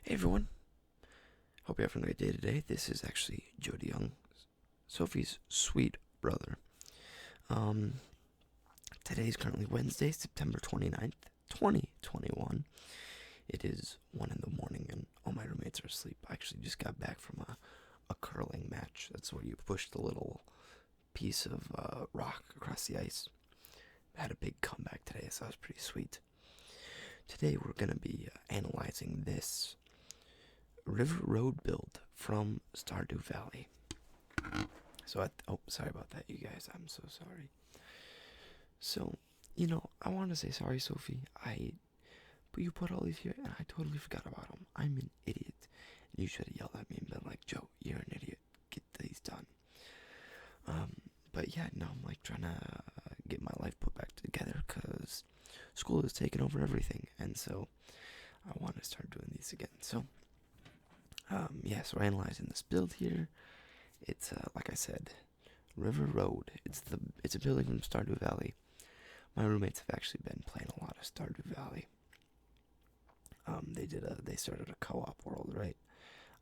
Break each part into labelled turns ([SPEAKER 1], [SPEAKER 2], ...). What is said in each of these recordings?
[SPEAKER 1] Hey everyone, hope you're having a great day today. This is actually Jong, Sophie's sweet brother. Um, Today is currently Wednesday, September 29th, 2021. It is 1 in the morning and all my roommates are asleep. I actually just got back from a curling match. That's where you push the little piece of rock across the ice. I had a big comeback today, so that was pretty sweet. Today we're going to be analyzing this River Road build from Stardew Valley. Sorry about that, you guys. I'm so sorry. So, I want to say sorry, Sophie. But you put all these here, and I totally forgot about them. I'm an idiot. And you should have yelled at me and been like, Joe, you're an idiot. Get these done. But yeah, now I'm like trying to get my life put back together because school has taken over everything, and so I want to start doing these again. So, so we're analyzing this build here. It's like I said, River Road. It's a building from Stardew Valley. My roommates have actually been playing a lot of Stardew Valley. They started a co-op world, right?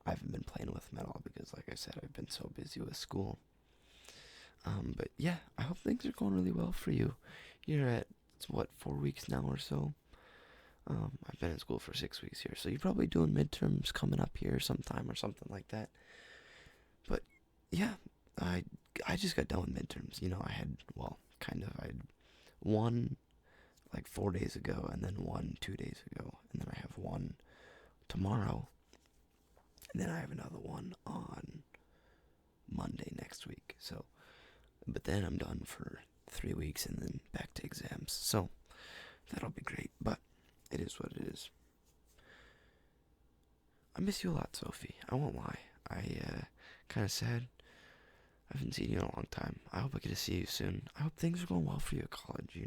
[SPEAKER 1] I haven't been playing with them at all because, like I said, I've been so busy with school. But yeah, I hope things are going really well for you. You're at 4 weeks now or so. I've been in school for 6 weeks here, so you're probably doing midterms coming up here sometime or something like that. But yeah, I just got done with midterms. I had I had one like 4 days ago, and then one 2 days ago, and then I have one tomorrow, and then I have another one on Monday next week. So, but then I'm done for 3 weeks, and then back to exams. So that'll be great. But it is what it is. I miss you a lot, Sophie. I won't lie. Kind of sad. I haven't seen you in a long time. I hope I get to see you soon. I hope things are going well for you at college.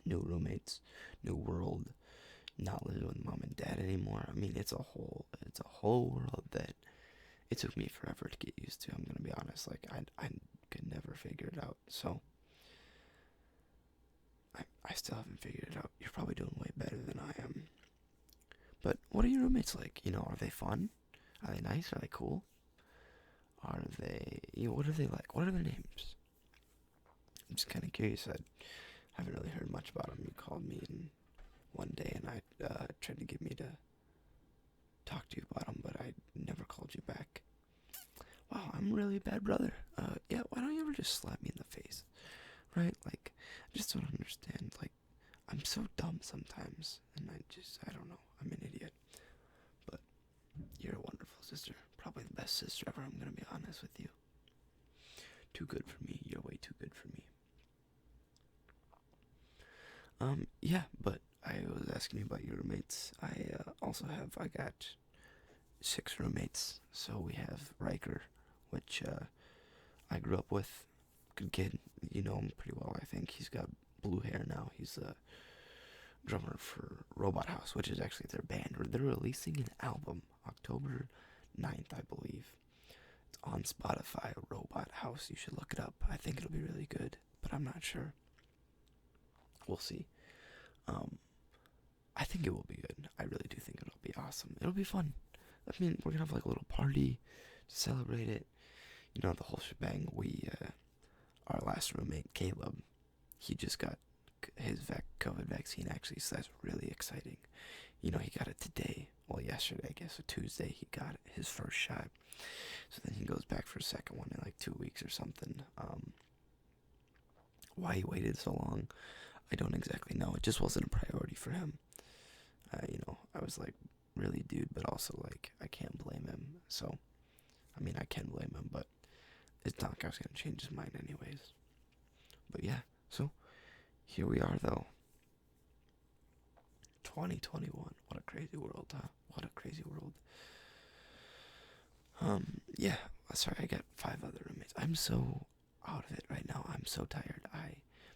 [SPEAKER 1] New roommates, new world, not living with mom and dad anymore. I mean, it's a whole world that it took me forever to get used to. I'm gonna be honest. Like I could never figure it out. So I still haven't figured it out. You're probably doing way better than I am. But what are your roommates like? Are they fun? Are they nice? Are they cool? Are they? What are they like? What are their names? I'm just kind of curious. I haven't really heard much about them. You called me in one day and I tried to get me to talk to you about them, but I never called you back. Wow, I'm really a bad brother. Yeah, why don't you ever just slap me in the face, right? Like, I just don't understand. Like, I'm so dumb sometimes, and I don't know. I'm an idiot. But you're a wonderful sister. Probably the best sister ever, I'm gonna be honest with you. Too good for me. You're way too good for me. Yeah, but I was asking you about your roommates. I got 6 roommates. So we have Riker, which I grew up with. Good kid. You know him pretty well, I think. He's got blue hair now. He's a drummer for Robot House, which is actually their band. They're releasing an album October 9th, I believe. It's on Spotify, Robot House. You should look it up. I think it'll be really good, but I'm not sure. We'll see. I think it will be good. I really do think it'll be awesome. It'll be fun. I mean, we're gonna have like a little party to celebrate it. The whole shebang. Our last roommate, Caleb, he just got his COVID vaccine actually, so that's really exciting. He got it today. Well, yesterday, I guess, so Tuesday, he got his first shot. So then he goes back for a second one in like 2 weeks or something. Why he waited so long, I don't exactly know. It just wasn't a priority for him. I was like, really, dude, but also like, I can't blame him. So, I mean, I can blame him, but it's not like I was gonna change his mind anyways. But yeah, so here we are though. 2021. What a crazy world, huh? What a crazy world. Yeah. Sorry, I got 5 other roommates. I'm so out of it right now. I'm so tired.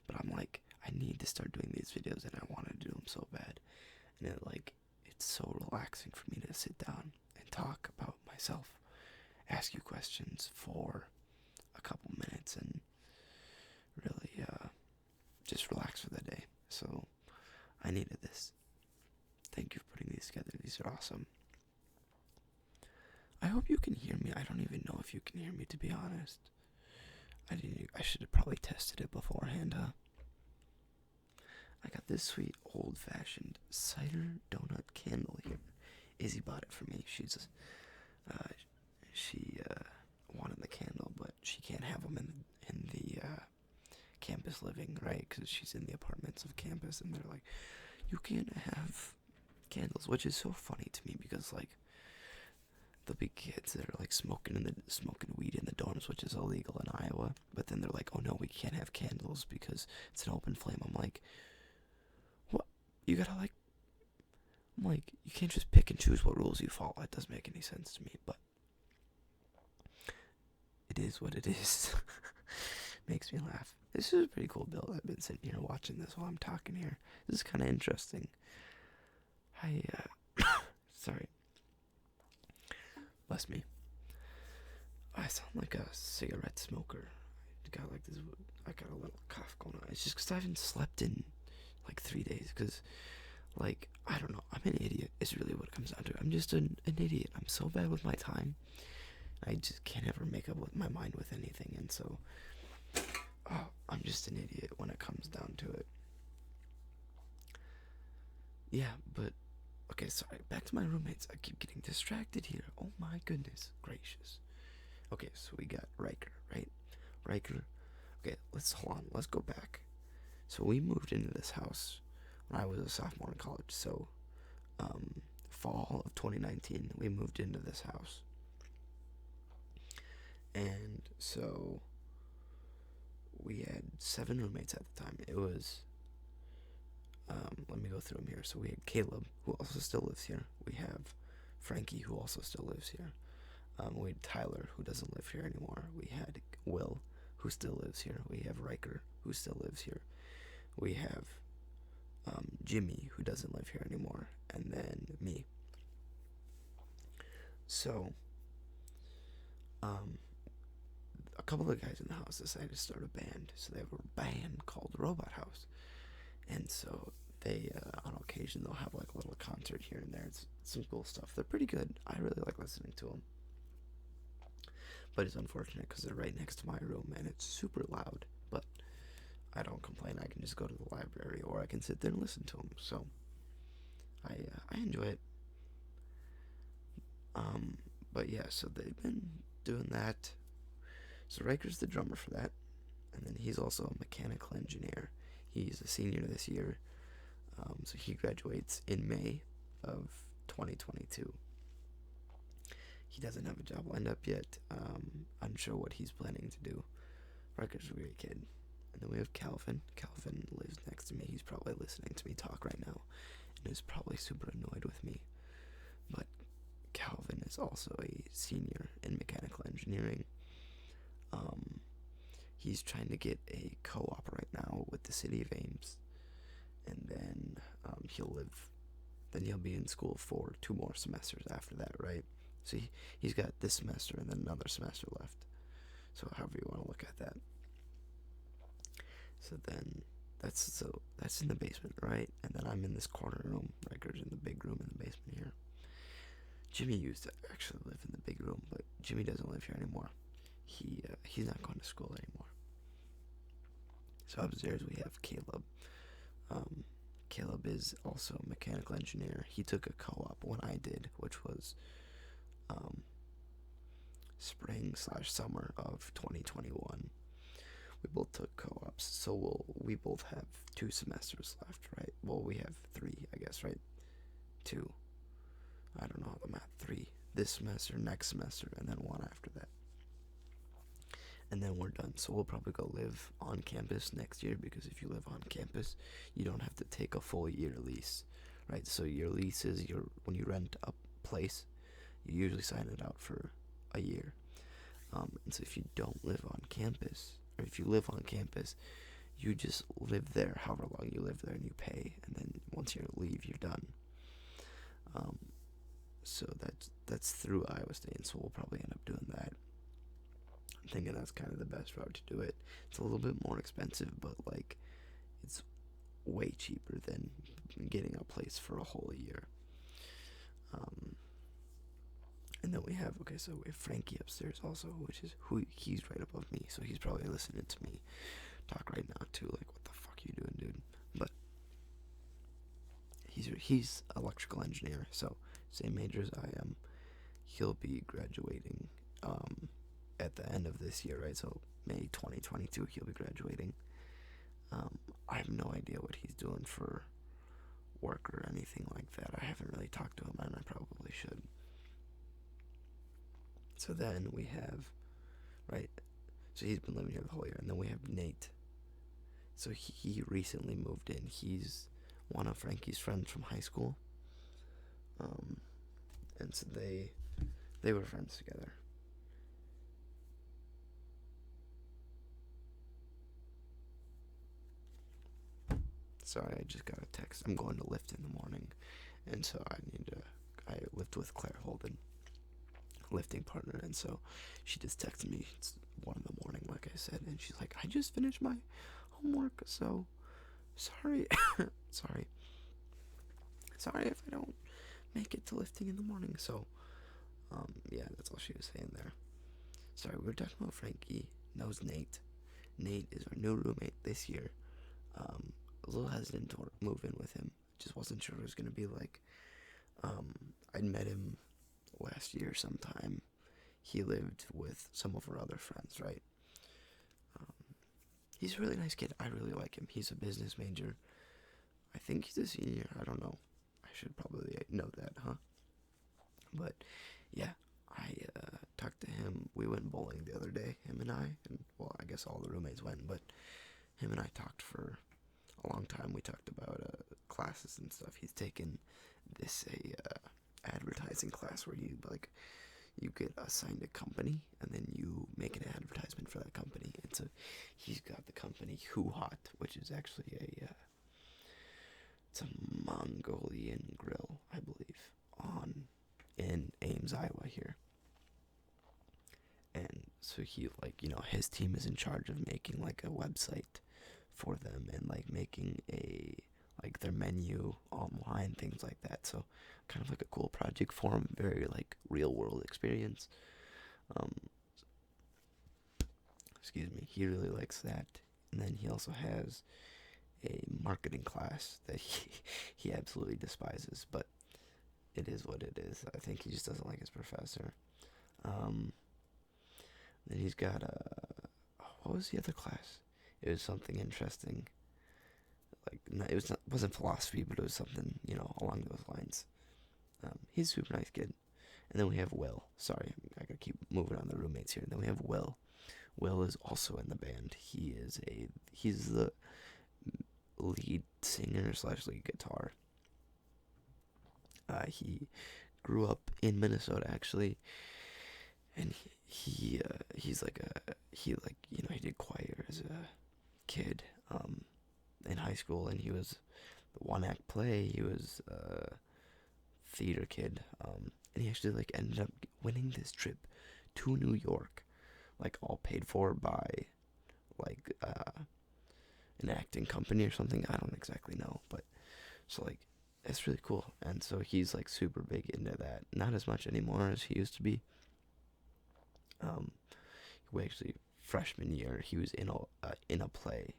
[SPEAKER 1] But I'm like, I need to start doing these videos, and I want to do them so bad. And it's so relaxing for me to sit down and talk about myself, ask you questions for a couple minutes, and really, just relax for the day. So I needed this. Thank you for putting these these together. These are awesome. I hope you can hear me. I don't even know if you can hear me, to be honest. I should have probably tested it beforehand, huh? I got this sweet old-fashioned cider donut candle here. Izzy bought it for me. She wanted the candle, but she can't have them in the campus living, right? Because she's in the apartments of campus, and they're like, you can't have candles, which is so funny to me because like there'll be kids that are like smoking weed in the dorms, which is illegal in Iowa. But then they're like, oh no, we can't have candles because it's an open flame. I'm like, what? You gotta like, I'm like, you can't just pick and choose what rules you follow. That doesn't make any sense to me, but it is what it is. Makes me laugh. This is a pretty cool build. I've been sitting here watching this while I'm talking here. This is kind of interesting. Sorry. Bless me. I sound like a cigarette smoker. I got a little cough going on. It's just because I haven't slept in like 3 days. Because, like, I don't know. I'm an idiot. It's really what it comes down to. I'm just an idiot. I'm so bad with my time. I just can't ever make up with my mind with anything. And so, I'm just an idiot when it comes down to it. Yeah, but, okay, sorry. Back to my roommates. I keep getting distracted here. Oh my goodness gracious. Okay, so we got Riker, right? Riker. Okay, hold on. Let's go back. So we moved into this house when I was a sophomore in college. So, fall of 2019, we moved into this house. And so we had 7 roommates at the time. It was, let me go through them here. So we had Caleb, who also still lives here. We have Frankie, who also still lives here. We had Tyler, who doesn't live here anymore. We had Will, who still lives here. We have Riker, who still lives here. We have Jimmy, who doesn't live here anymore. And then me. So, a couple of guys in the house decided to start a band. So they have a band called Robot House. And so they, on occasion, they'll have like a little concert here and there. It's some cool stuff. They're pretty good. I really like listening to them. But it's unfortunate because they're right next to my room and it's super loud. But I don't complain. I can just go to the library or I can sit there and listen to them. So I enjoy it. But yeah, so they've been doing that. So Riker's the drummer for that. And then he's also a mechanical engineer. He's a senior this year. So he graduates in May of 2022. He doesn't have a job lined up yet. Unsure what he's planning to do. Riker's a great kid. And then we have Calvin. Calvin lives next to me. He's probably listening to me talk right now. And is probably super annoyed with me. But Calvin is also a senior in mechanical engineering. He's trying to get a co-op right now with the city of Ames. And then he'll be in school for 2 more semesters after that, right? So he's got this semester and then another semester left. So however you want to look at that. So then that's in the basement, right? And then I'm in this corner room. Riker's in the big room in the basement here. Jimmy used to actually live in the big room, but Jimmy doesn't live here anymore. He's not going to school anymore. So upstairs we have Caleb. Caleb is also a mechanical engineer. He took a co-op when I did, which was spring/summer of 2021. We both took co-ops, so we both have 2 semesters left, right? Well, we have 3, I guess, right? 2. I don't know the math. 3 this semester, next semester, and then 1 after that. And then we're done. So we'll probably go live on campus next year, because if you live on campus, you don't have to take a full year lease, right? So your lease is when you rent a place, you usually sign it out for a year. And so if you don't live on campus, or if you live on campus, you just live there however long you live there and you pay, and then once you leave, you're done. So that's through Iowa State, and so we'll probably end up doing that. I'm thinking that's kind of the best route to do it. It's a little bit more expensive, but like it's way cheaper than getting a place for a whole year. And then we have, okay, so we have Frankie upstairs also, which is who he's right above me, so he's probably listening to me talk right now too, like, what the fuck you doing, dude? But he's electrical engineer, so same major as I am. He'll be graduating at the end of this year, right? So May 2022, he'll be graduating. I have no idea what he's doing for work or anything like that. I haven't really talked to him, and I probably should. So then we have, right? So he's been living here the whole year, and then we have Nate. So he recently moved in. He's one of Frankie's friends from high school. And so they were friends together. Sorry, I just got a text. I'm going to lift in the morning, and so I lift with Claire Holden, lifting partner, and so she just texted me. It's 1 in the morning, like I said, and she's like, I just finished my homework, so sorry, sorry if I don't make it to lifting in the morning. So, yeah, that's all she was saying there. Sorry, we were talking about Frankie knows Nate. Nate is our new roommate this year. A little hesitant to move in with him. Just wasn't sure what it was gonna be like. I'd met him last year sometime. He lived with some of our other friends, right? He's a really nice kid. I really like him. He's a business major. I think he's a senior. I don't know. I should probably know that, huh? But yeah, I talked to him. We went bowling the other day, him and I, and well, I guess all the roommates went, but him and I talked for a long time. We talked about classes and stuff. He's taken this advertising class where you get assigned a company and then you make an advertisement for that company. And so he's got the company Who Hot, which is actually it's a Mongolian grill, I believe, in Ames, Iowa here. And so he, his team is in charge of making like a website for them and like making their menu online, things like that. So kind of like a cool project for him, very like real world experience. Excuse me. He really likes that. And then he also has a marketing class that he absolutely despises, but it is what it is. I think he just doesn't like his professor. Then he's got what was the other class? It was something interesting. Wasn't philosophy, but it was something along those lines. He's a super nice kid. And then we have Will. Sorry, I gotta keep moving on the roommates here. And then we have Will. Will is also in the band. He's the lead singer / lead guitar. He grew up in Minnesota actually, and he did choir as a kid in high school, and he was the one act play. He was a theater kid, and he actually ended up winning this trip to New York, all paid for by an acting company or something. I don't exactly know, but so it's really cool. And so he's super big into that. Not as much anymore as he used to be. We actually freshman year he was in a play,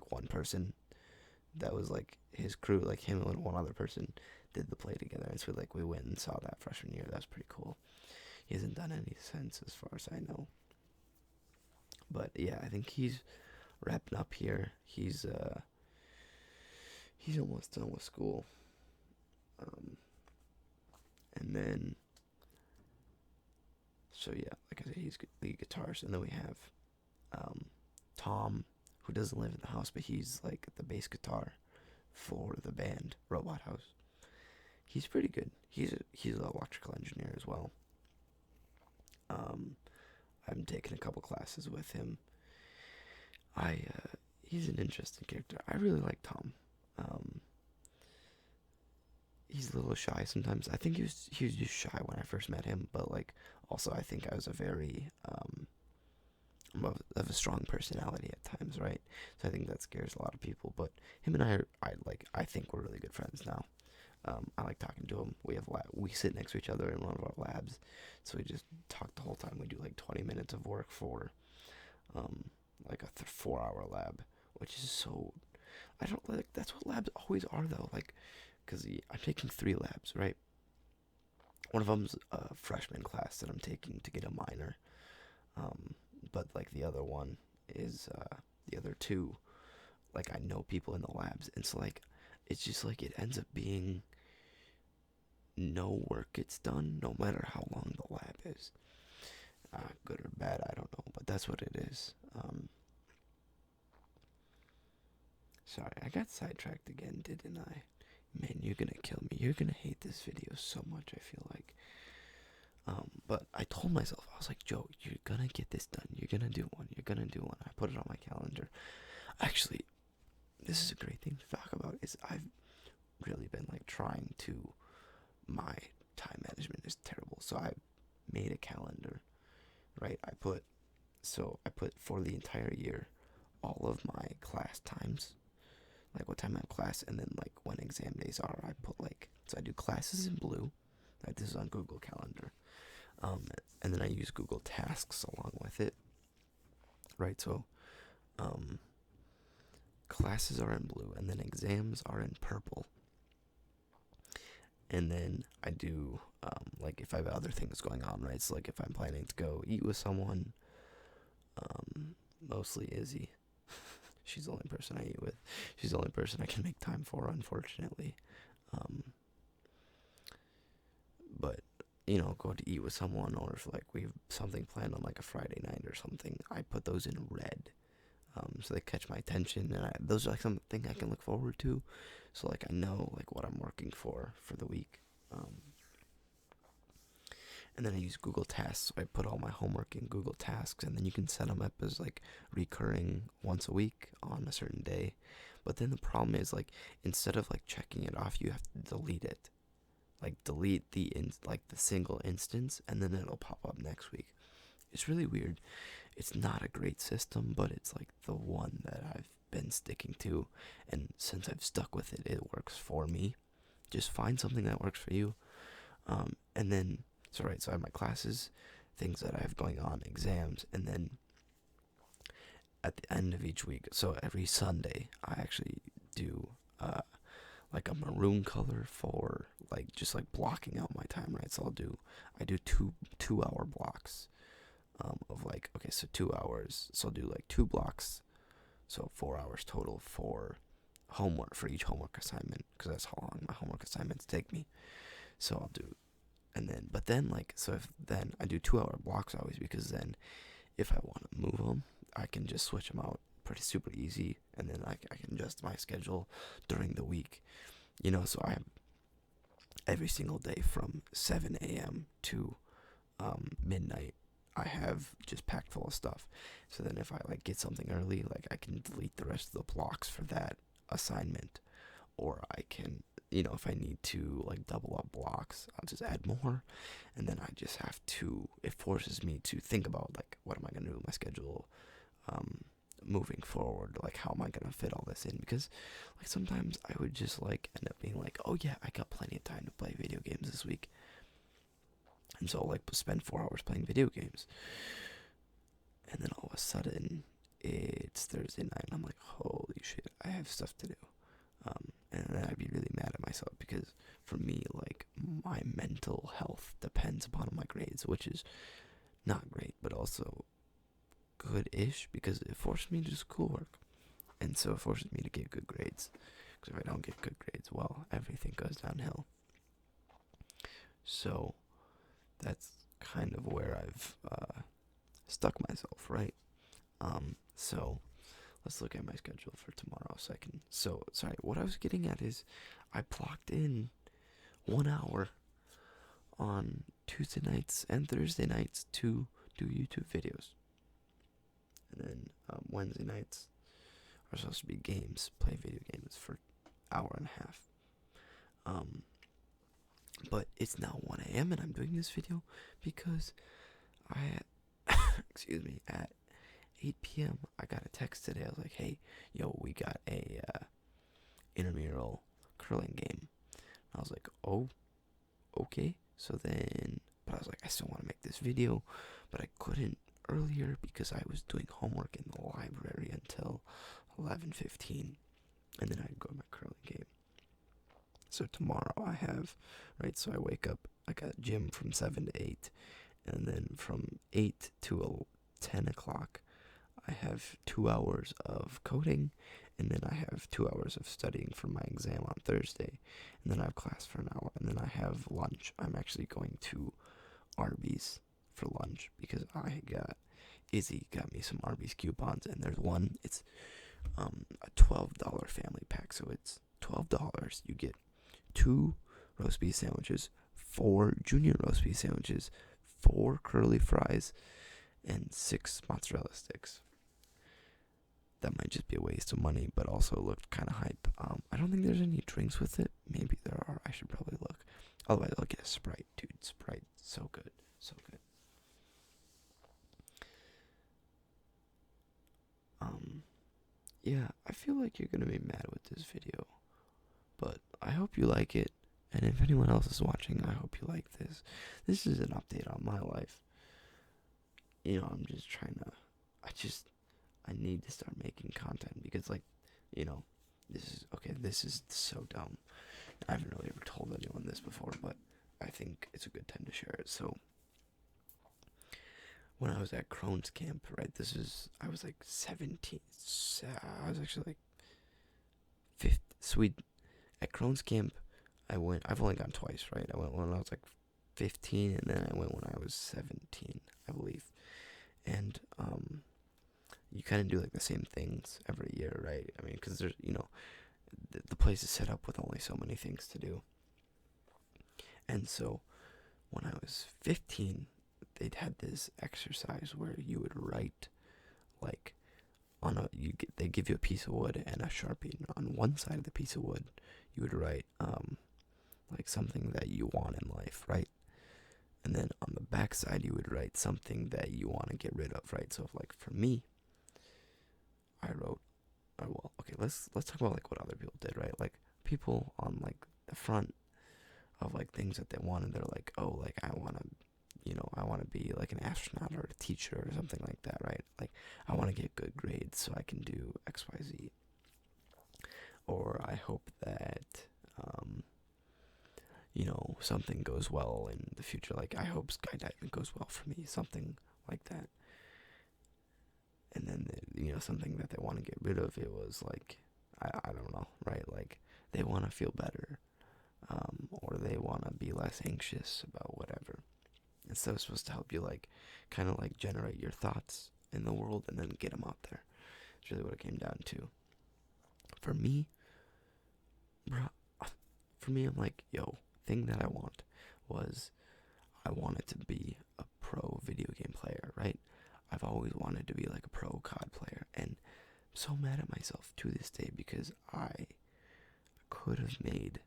[SPEAKER 1] one person that was his crew, him and one other person did the play together, and so we went and saw that freshman year. That was pretty cool. He hasn't done any since, as far as I know. But yeah, I think he's wrapping up here. He's almost done with school. And then, so yeah, like I said, he's lead guitarist. And then we have Tom, who doesn't live in the house, but he's the bass guitar for the band Robot House. He's pretty good. He's an electrical engineer as well. I'm taking a couple classes with him. He's an interesting character. I really like Tom. He's a little shy sometimes. I think he was just shy when I first met him, but also I think I was a very of a strong personality at times, right? So I think that scares a lot of people. But him and I think we're really good friends now. I like talking to him. We sit next to each other in one of our labs, so we just talk the whole time. We do like 20 minutes of work for um, like a 4-hour lab, which is so. I don't like. That's what labs always are though. Like, cause I'm taking 3 labs, right? One of them's a freshman class that I'm taking to get a minor, but like the other one is the other two. Like I know people in the labs, and so like it's just like it ends up being no work gets done, no matter how long the lab is. Good or bad, I don't know, but that's what it is. Sorry, I got sidetracked again, didn't I? Man, you're gonna kill me. You're gonna hate this video so much, I feel like. But I told myself, I was like, Joe, you're gonna get this done. You're gonna do one. You're gonna do one. I put it on my calendar. Actually, this is a great thing to talk about. Is I've really been like trying to. My time management is terrible, so I made a calendar. Right, I put for the entire year all of my class times, like what time I have class, and then like when exam days are. I put like so I do classes in blue. Like this is on Google Calendar, and then I use Google Tasks along with it. Right, so classes are in blue, and then exams are in purple. And then I do like if I have other things going on, right? So like if I'm planning to go eat with someone, mostly Izzy. She's the only person I eat with. She's the only person I can make time for, unfortunately. But go to eat with someone, or if like we have something planned on like a Friday night or something, I put those in red, so they catch my attention, and those are like something I can look forward to. So like I know like what I'm working for the week. And then I use Google Tasks. So I put all my homework in Google Tasks, and then you can set them up as like recurring once a week on a certain day. But then the problem is like instead of like checking it off, you have to delete it. Like delete like the single instance, and then it'll pop up next week. It's really weird. It's not a great system, but it's like the one that I've been sticking to, and since I've stuck with it, it works for me. Just find something that works for you. And then so I have my classes, things that I have going on, exams, and then at the end of each week, so every Sunday, I actually do like a maroon color for like just like blocking out my time, right? So I do 2 hour blocks of like, okay, so 2 hours, so I'll do like 2 blocks, so 4 hours total for homework, for each homework assignment, because that's how long my homework assignments take me. So I'll do, and then but then like so if then I do 2 hour blocks always, because then if I want to move them, I can just switch them out pretty super easy, and then I can adjust my schedule during the week, so I have every single day from 7 a.m. to midnight. I have just packed full of stuff. So then if I like get something early, like I can delete the rest of the blocks for that assignment, or I can, if I need to like double up blocks, I'll just add more, and then I just have to. It forces me to think about like what am I gonna do with my schedule, moving forward. Like how am I gonna fit all this in? Because like sometimes I would just like end up being like, oh yeah, I got plenty of time to play video games this week, and so I'll like spend 4 hours playing video games, and then all of a sudden it's Thursday night, and I'm like, holy shit, I have stuff to do. And then I'd be really mad at myself, because for me, like, my mental health depends upon my grades, which is not great, but also good-ish, because it forces me to do schoolwork, and so it forces me to get good grades, because if I don't get good grades, well, everything goes downhill. So that's kind of where I've stuck myself, right? So let's look at my schedule for tomorrow so I can. So, sorry, what I was getting at is I blocked in 1 hour on Tuesday nights and Thursday nights to do YouTube videos. And then Wednesday nights are supposed to be games, play video games for an hour and a half. But it's now 1 a.m. and I'm doing this video because excuse me, at 8 p.m. I got a text today. I was like, hey, yo, we got a intramural curling game. And I was like, oh, okay. So then, but I was like, I still want to make this video, but I couldn't earlier because I was doing homework in the library until 11:15, and then I'd go to my curling game. So tomorrow I have, right, so I wake up, I got gym from 7 to 8, and then from 8 to 10 o'clock, I have 2 hours of coding, and then I have 2 hours of studying for my exam on Thursday, and then I have class for an hour, and then I have lunch. I'm actually going to Arby's for lunch because Izzy got me some Arby's coupons, and there's one, it's a $12 family pack, so it's $12. You get 2 roast beef sandwiches, 4 junior roast beef sandwiches, 4 curly fries, and 6 mozzarella sticks. That might just be a waste of money, but also looked kind of hype. I don't think there's any drinks with it. Maybe there are. I should probably look. Otherwise, I'll get a Sprite, dude. Sprite, so good, so good. Yeah, I feel like you're gonna be mad with this video, but I hope you like it. And if anyone else is watching, I hope you like this. This is an update on my life. I'm just trying to. I need to start making content because, like, this is so dumb. I haven't really ever told anyone this before, but I think it's a good time to share it. So, when I was at Crohn's camp, right, I was like 17. I was actually like 5th. Sweet. At Crohn's camp, I've only gone twice, right? I went when I was like 15, and then I went when I was 17, I believe. And, you kind of do like the same things every year, right? I mean, because there's, the place is set up with only so many things to do. And so when I was 15, they'd had this exercise where you would write, like, they give you a piece of wood and a Sharpie. And on one side of the piece of wood, you would write, like, something that you want in life, right? And then on the back side, you would write something that you want to get rid of, right? So, like, for me, I wrote, let's talk about, like, what other people did, right? Like, people on, like, the front of, like, things that they wanted, they're like, oh, like, I want to be, like, an astronaut or a teacher or something like that, right? Like, I want to get good grades so I can do X, Y, Z. Or I hope that, something goes well in the future. Like, I hope skydiving goes well for me, something like that. And then, something that they want to get rid of, it was like, I don't know, right? Like, they want to feel better, or they want to be less anxious about whatever. And so it's supposed to help you, like, kind of, like, generate your thoughts in the world and then get them out there. It's really what it came down to. For me, I'm like, thing that I wanted to be a pro video game player, right? I've always wanted to be like a pro COD player, and I'm so mad at myself to this day because I could have made,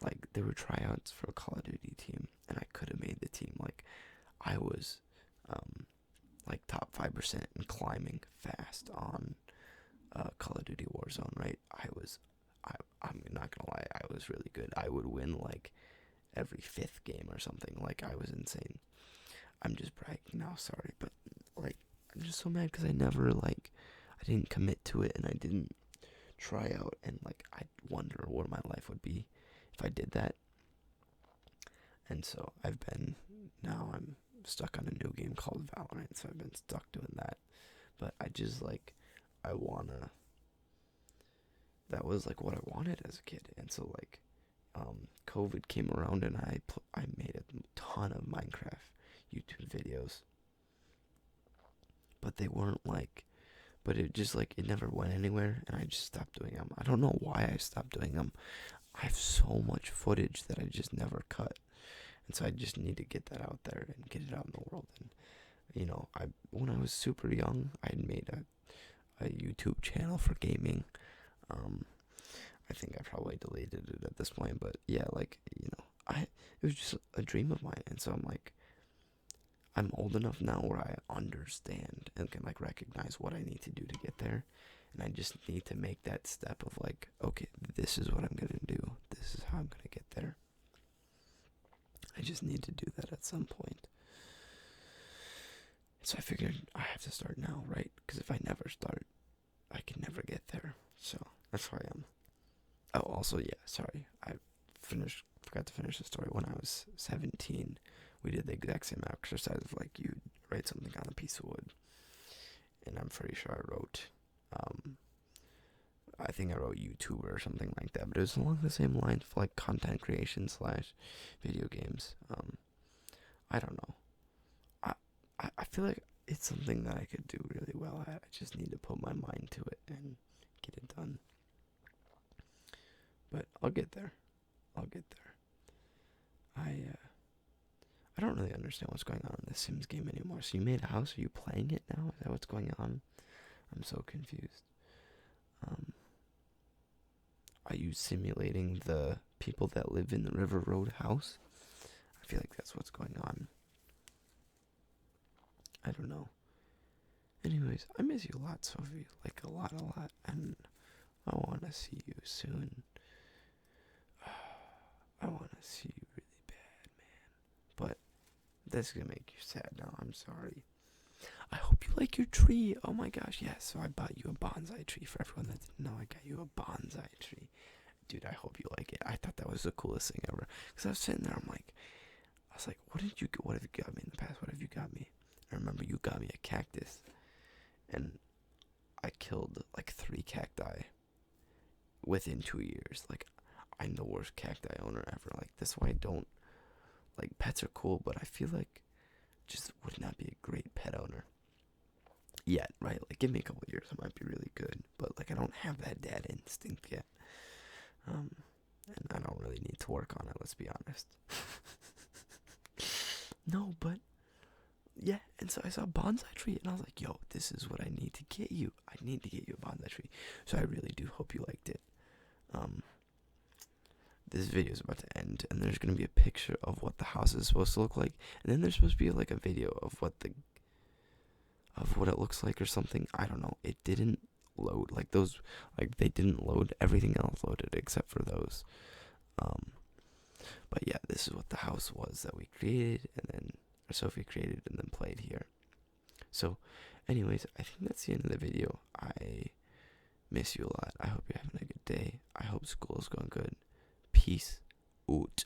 [SPEAKER 1] like, there were tryouts for a Call of Duty team, and I could have made the team. Like, I was, like, top 5% in climbing fast on Call of Duty Warzone, right? I'm not gonna lie, I was really good. I would win, like, every 5th game or something. Like, I was insane. I'm just bragging now, sorry, but, like, I'm just so mad because I didn't commit to it, and I didn't try out, and, like, I wonder what my life would be if I did that. And so now I'm stuck on a new game called Valorant, so I've been stuck doing that. But that was, like, what I wanted as a kid, and so, like, COVID came around, and I made a ton of Minecraft YouTube videos, but they weren't, like, but it just, like, it never went anywhere, and I just stopped doing them. I don't know why I stopped doing them. I have so much footage that I just never cut, and so I just need to get that out there and get it out in the world. And when I was super young, I had made a YouTube channel for gaming. I think I probably deleted it at this point, but yeah, like, it was just a dream of mine, and so I'm like, I'm old enough now where I understand and can, like, recognize what I need to do to get there, and I just need to make that step of, like, okay, this is what I'm gonna do, this is how I'm gonna just need to do that at some point. So I figured I have to start now, right? Because if I never start, I can never get there. So that's why I'm. Oh, also, yeah, sorry. Forgot to finish the story. When I was 17, we did the exact same exercise of like you write something on a piece of wood. And I'm pretty sure I think I wrote YouTuber or something like that, but it was along the same lines for like content creation slash video games. I don't know. I feel like it's something that I could do really well at. I just need to put my mind to it and get it done. But I'll get there. I'll get there. I don't really understand what's going on in the Sims game anymore. So you made a house? Are you playing it now? Is that what's going on? I'm so confused. Are you simulating the people that live in the River Road house? I feel like that's what's going on. I don't know. Anyways, I miss you a lot, Sophie. Like, a lot. And I want to see you soon. I want to see you really bad, man. But this is going to make you sad now. I'm sorry. I hope you like your tree. Oh my gosh, yes. So I bought you a bonsai tree. For everyone that didn't know, I got you a bonsai tree. Dude, I hope you like it. I thought that was the coolest thing ever. Because I was sitting there, I was like, what have you got me in the past? What have you got me? I remember you got me a cactus. And I killed like 3 cacti within 2 years. Like, I'm the worst cacti owner ever. Like, that's why I don't, like, pets are cool, but I feel like just would not be a great pet owner yet, right? Like, give me a couple years, I might be really good, but like, I don't have that dad instinct yet. And I don't really need to work on it, let's be honest. No, but yeah, and so I saw a bonsai tree, and I was like, yo, this is what I need to get you. I need to get you a bonsai tree. So I really do hope you liked it. This video is about to end, and there's going to be a picture of what the house is supposed to look like, and then there's supposed to be like a video of what it looks like or something. I don't know. It didn't load. Like, those, like, they didn't load. Everything else loaded except for those. But yeah, this is what the house was that we created, and then Sophie created and then played here. So, anyways, I think that's the end of the video. I miss you a lot. I hope you're having a good day. I hope school is going good. Peace out.